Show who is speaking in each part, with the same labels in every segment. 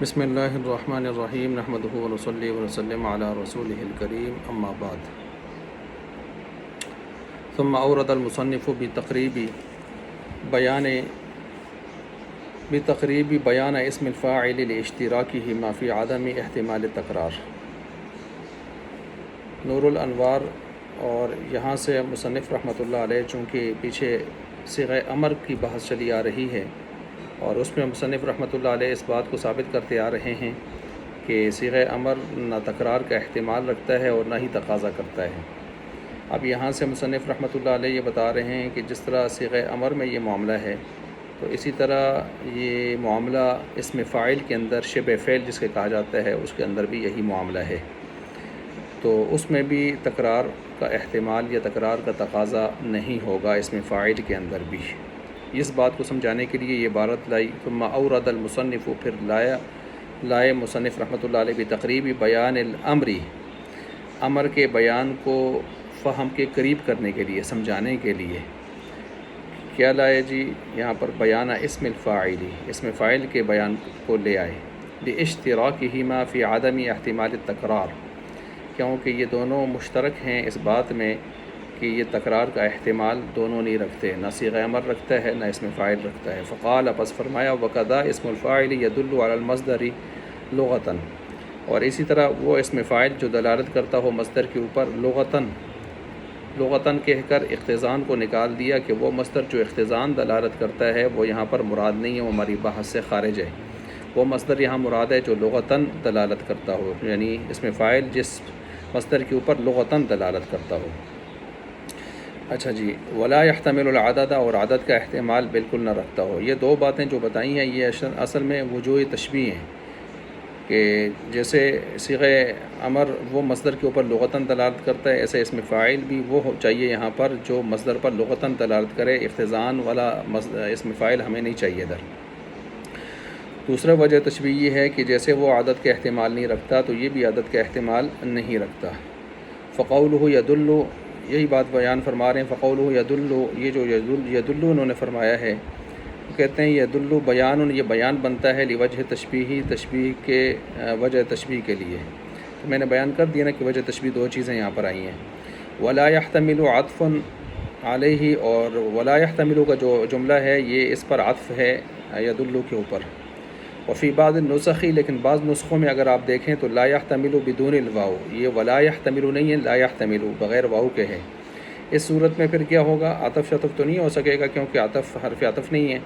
Speaker 1: بسم اللہ الرحمن الرحیم نحمدہ ونصلی ونسلم علی رسولہ الکریم اما بعد ثم اورد المصنف بتقریب بیان اسم الفاعل لاشتراکہ ما فی عدم احتمال التکرار۔ نور الانوار اور یہاں سے مصنف رحمۃ اللہ علیہ چونکہ پیچھے صیغہ امر کی بحث چلی آ رہی ہے اور اس میں مصنف رحمۃ اللہ علیہ اس بات کو ثابت کرتے آ رہے ہیں کہ صیغہ امر نہ تکرار کا احتمال رکھتا ہے اور نہ ہی تقاضا کرتا ہے۔ اب یہاں سے مصنف رحمۃ اللہ علیہ یہ بتا رہے ہیں کہ جس طرح صیغہ امر میں یہ معاملہ ہے تو اسی طرح یہ معاملہ اسم فاعل کے اندر شبہ فعل جس کے کہا جاتا ہے اس کے اندر بھی یہی معاملہ ہے، تو اس میں بھی تکرار کا احتمال یا تکرار کا تقاضا نہیں ہوگا اسم فاعل کے اندر بھی۔ اس بات کو سمجھانے کے لیے یہ عبارت لائی، ثم اورد المصنف، پھر لائے مصنف رحمۃ اللہ علیہ بتقریب بیان الامر، امر کے بیان کو فہم کے قریب کرنے کے لیے، سمجھانے کے لیے کیا لائے جی؟ یہاں پر بیان اسم الفاعل، اسم فاعل کے بیان کو لے آئے، لاشتراکہما فی عدم احتمال التکرار، کیونکہ یہ دونوں مشترک ہیں اس بات میں کہ یہ تکرار کا احتمال دونوں نہیں رکھتے، نہ صیغہ امر رکھتا ہے نہ اسم فاعل رکھتا ہے۔ فقال، پس فرمایا، وقضا اسم الفاعل يدل على المصدر لغتاً، اور اسی طرح وہ اسم فاعل جو دلالت کرتا ہو مصدر کے اوپر لغتاً کہہ کر اختزان کو نکال دیا کہ وہ مصدر جو اختزان دلالت کرتا ہے وہ یہاں پر مراد نہیں ہے، وہ ہماری بحث سے خارج ہے۔ وہ مصدر یہاں مراد ہے جو لغتاً دلالت کرتا ہو، یعنی اسم فاعل جس مصدر کے اوپر لغتاً دلالت کرتا ہو۔ اچھا جی، ولا يحتمل العدد، اور عدد کا احتمال بالکل نہ رکھتا ہو۔ یہ دو باتیں جو بتائی ہیں یہ اصل میں وجوہ تشبیہ ہیں کہ جیسے صیغہ امر وہ مصدر کے اوپر لغتاً دلالت کرتا ہے، ایسے اسم فاعل بھی وہ چاہیے یہاں پر جو مصدر پر لغتاً دلالت کرے، اختزان والا اسم فاعل ہمیں نہیں چاہیے ادھر۔ دوسرا وجہ تشبیہ یہ ہے کہ جیسے وہ عدد کا احتمال نہیں رکھتا تو یہ بھی عدد کا احتمال نہیں رکھتا۔ فقولہ یدل، یہی بات بیان فرما رہے ہیں، فقولہ یدل، یہ جو یدل انہوں نے فرمایا ہے، کہتے ہیں یدل بیان، یہ بیان بنتا ہے لوجہ تشبیہ کے وجہ تشبیہ کے لیے۔ تو میں نے بیان کر دیا نا کہ وجہ تشبیہ دو چیزیں یہاں پر آئی ہیں، ولا يحتمل عطف علیہ، اور ولا يحتمل کا جو جملہ ہے یہ اس پر عطف ہے یدل کے اوپر۔ وفی بعض النسخ، لیکن بعض نسخوں میں اگر آپ دیکھیں تو لا يحتمل بدون الواو، یہ ولا يحتمل نہیں ہے، لا يحتمل بغیر واو کے ہے۔ اس صورت میں پھر کیا ہوگا؟ عطف شطف تو نہیں ہو سکے گا کیونکہ عطف حرف عطف نہیں ہے۔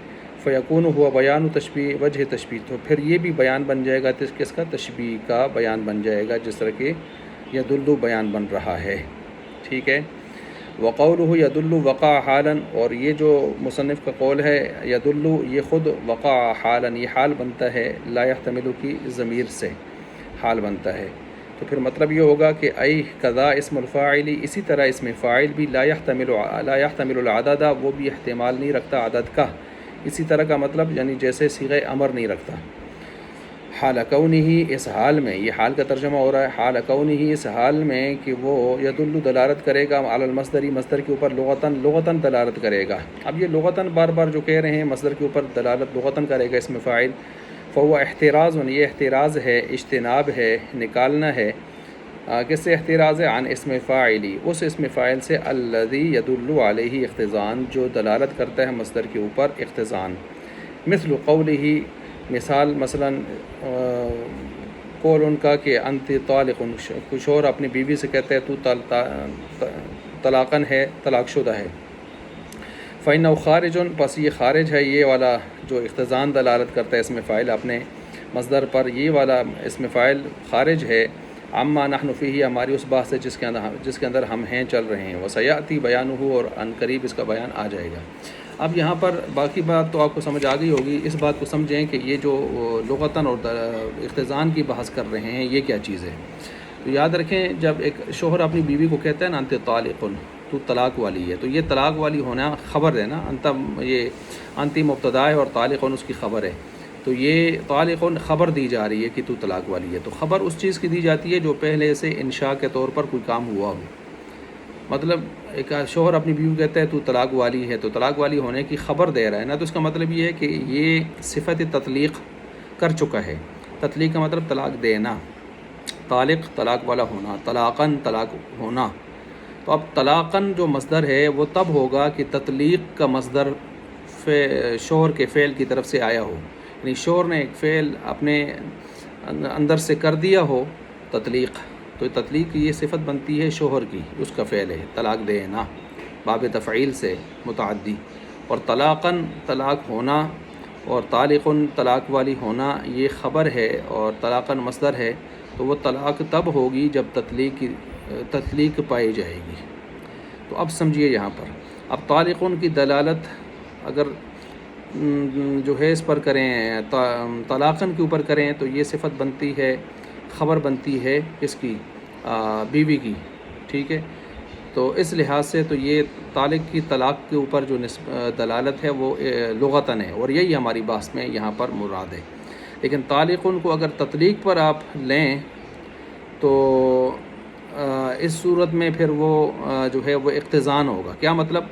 Speaker 1: فیکون ہوا بیان تشبیہ وجہ تشبیہ، تو پھر یہ بھی بیان بن جائے گا کس کا؟ تشبیہ کا بیان بن جائے گا، جس طرح کہ یدل بیان بن رہا ہے، ٹھیک ہے۔ وقولہ یدل وقع حالا، اور یہ جو مصنف کا قول ہے یدل، یہ خود وقع حالا، یہ حال بنتا ہے لا يحتمل کی ضمیر سے حال بنتا ہے، تو پھر مطلب یہ ہوگا کہ ای قضا اسم الفاعل، اسی طرح اسم فاعل بھی لا يحتمل العدد، وہ بھی احتمال نہیں رکھتا عدد کا، اسی طرح کا مطلب یعنی جیسے صیغہ امر نہیں رکھتا۔ حال کونہ، اس حال میں، یہ حال کا ترجمہ ہو رہا ہے، حال کونہ، اس حال میں کہ وہ یدل دلالت کرے گا علی المصدر، مصدر کے اوپر لغتاً دلالت کرے گا۔ اب یہ لغتاً بار بار جو کہہ رہے ہیں مصدر کے اوپر دلالت لغتاً کرے گا اسم فاعل، فهو احتراز، یہ احتراز ہے، اجتناب ہے، نکالنا ہے۔ کس سے احتراز ہے؟ عن اسم فاعلی، اس اسم فاعل سے الذی یدل علیہ اختزان، جو دلالت کرتا ہے مصدر کے اوپر اختزان۔ مثل قولہ، مثلا قول ان کا کہ انت طالق، کچھ اور اپنی بیوی سے کہتا ہے تو طلاقاً ہے، طلاق شدہ ہے۔ فإنہ خارج، پس یہ خارج ہے، یہ والا جو اختزان دلالت کرتا ہے اسم فاعل اپنے مصدر پر، یہ والا اسم فاعل خارج ہے عما نحن فیہ، ہماری اس بات سے جس کے اندر ہم ہیں، چل رہے ہیں۔ وسیأتی بیانہ، اور ان قریب اس کا بیان آ جائے گا۔ اب یہاں پر باقی بات تو آپ کو سمجھ آ گئی ہوگی، اس بات کو سمجھیں کہ یہ جو لغتاً اور اختزان کی بحث کر رہے ہیں یہ کیا چیز ہے۔ تو یاد رکھیں جب ایک شوہر اپنی بیوی کو کہتا ہے نا انت طالق، تو طلاق والی ہے، تو یہ طلاق والی ہونا خبر ہے نا، یہ انتی مبتدا ہے اور طالق اس کی خبر ہے، تو یہ طالق خبر دی جا رہی ہے کہ تو طلاق والی ہے۔ تو خبر اس چیز کی دی جاتی ہے جو پہلے سے انشاء کے طور پر کوئی کام ہوا ہو، مطلب ایک شوہر اپنی بیوی کہتا ہے تو طلاق والی ہے، تو طلاق والی ہونے کی خبر دے رہا ہے نا، تو اس کا مطلب یہ ہے کہ یہ صفت تطلیق کر چکا ہے، تطلیق کا مطلب طلاق دینا، طالق طلاق والا ہونا، طلاقاً طلاق ہونا۔ تو اب طلاقاً جو مصدر ہے وہ تب ہوگا کہ تطلیق کا مصدر شوہر کے فعل کی طرف سے آیا ہو، یعنی شوہر نے ایک فعل اپنے اندر سے کر دیا ہو تطلیق، تو تطلیق کی یہ صفت بنتی ہے شوہر کی، اس کا فعل ہے طلاق دینا، باب تفعیل سے متعدی۔ اور طلاقاً طلاق ہونا اور طالقن طلاق والی ہونا یہ خبر ہے، اور طلاقاً مصدر ہے، تو وہ طلاق تب ہوگی جب تطلیق پائی جائے گی۔ تو اب سمجھیے یہاں پر، اب طالقن کی دلالت اگر جو ہے اس پر کریں، طلاقاً کے اوپر کریں، تو یہ صفت بنتی ہے، خبر بنتی ہے اس کی، بیوی کی، ٹھیک ہے۔ تو اس لحاظ سے تو یہ طالق کی طلاق کے اوپر جو دلالت ہے وہ لغتاً ہے، اور یہی ہماری بحث میں یہاں پر مراد ہے۔ لیکن طالقن کو اگر تطلیق پر آپ لیں تو اس صورت میں پھر وہ جو ہے وہ اقتضان ہوگا۔ کیا مطلب؟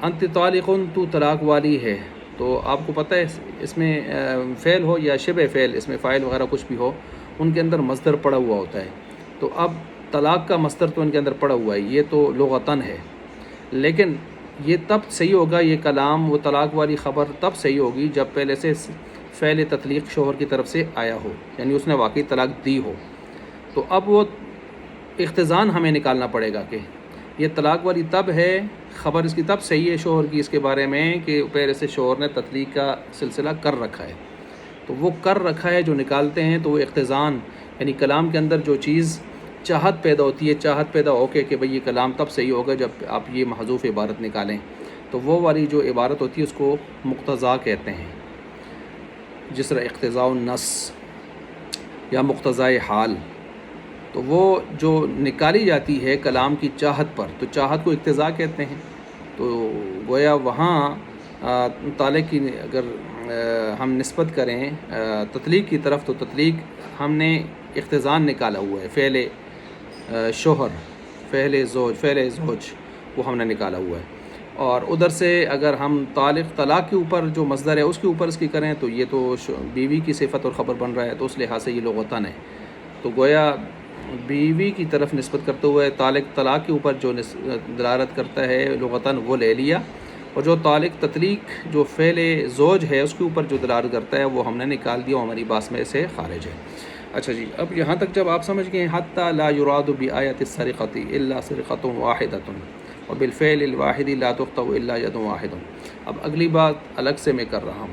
Speaker 1: انت طالقن، تو طلاق والی ہے، تو آپ کو پتہ ہے اس میں فعل ہو یا شبہ فعل، اس میں فاعل وغیرہ کچھ بھی ہو، ان کے اندر مصدر پڑا ہوا ہوتا ہے۔ تو اب طلاق کا مصدر تو ان کے اندر پڑا ہوا ہے، یہ تو لغتاً ہے، لیکن یہ تب صحیح ہوگا، یہ کلام وہ طلاق والی خبر تب صحیح ہوگی جب پہلے سے فعل تطلیق شوہر کی طرف سے آیا ہو، یعنی اس نے واقعی طلاق دی ہو۔ تو اب وہ اقتضان ہمیں نکالنا پڑے گا کہ یہ طلاق والی تب ہے، خبر اس کی تب صحیح ہے شوہر کی اس کے بارے میں کہ پہلے سے شوہر نے تطلیق کا سلسلہ کر رکھا ہے۔ تو وہ کر رکھا ہے جو نکالتے ہیں، تو وہ اقتضان، یعنی کلام کے اندر جو چیز چاہت پیدا ہوتی ہے، چاہت پیدا ہو کے کہ بھئی یہ کلام تب صحیح ہوگا جب آپ یہ محذوف عبارت نکالیں، تو وہ والی جو عبارت ہوتی ہے اس کو مقتضا کہتے ہیں، جس طرح اقتضاء النص یا مقتضاء حال۔ تو وہ جو نکالی جاتی ہے کلام کی چاہت پر، تو چاہت کو اقتضاء کہتے ہیں۔ تو گویا وہاں طالق کی اگر ہم نسبت کریں تطلیق کی طرف، تو تطلیق ہم نے اقتضان نکالا ہوا ہے، فعل شوہر، فعل زوج وہ ہم نے نکالا ہوا ہے۔ اور ادھر سے اگر ہم طلاق کے اوپر جو مصدر ہے اس کے اوپر اس کی کریں، تو یہ تو بیوی کی صفت اور خبر بن رہا ہے، تو اس لحاظ سے یہ لغتاً ہے۔ تو گویا بیوی کی طرف نسبت کرتے ہوئے طلاق کے اوپر جو دلالت کرتا ہے لغتاً وہ لے لیا، اور جو تطلیق جو فعل زوج ہے اس کے اوپر جو دلالت کرتا ہے وہ ہم نے نکال دیا، ہماری بات میں سے خارج ہے۔ اچھا جی، اب یہاں تک جب آپ سمجھ گئے حتی لا یراد بآیۃ السرقۃ الا سرقۃ واحدۃ وبالفعل الواحد لا تقطع الا ید واحد، اب اگلی بات الگ سے میں کر رہا ہوں۔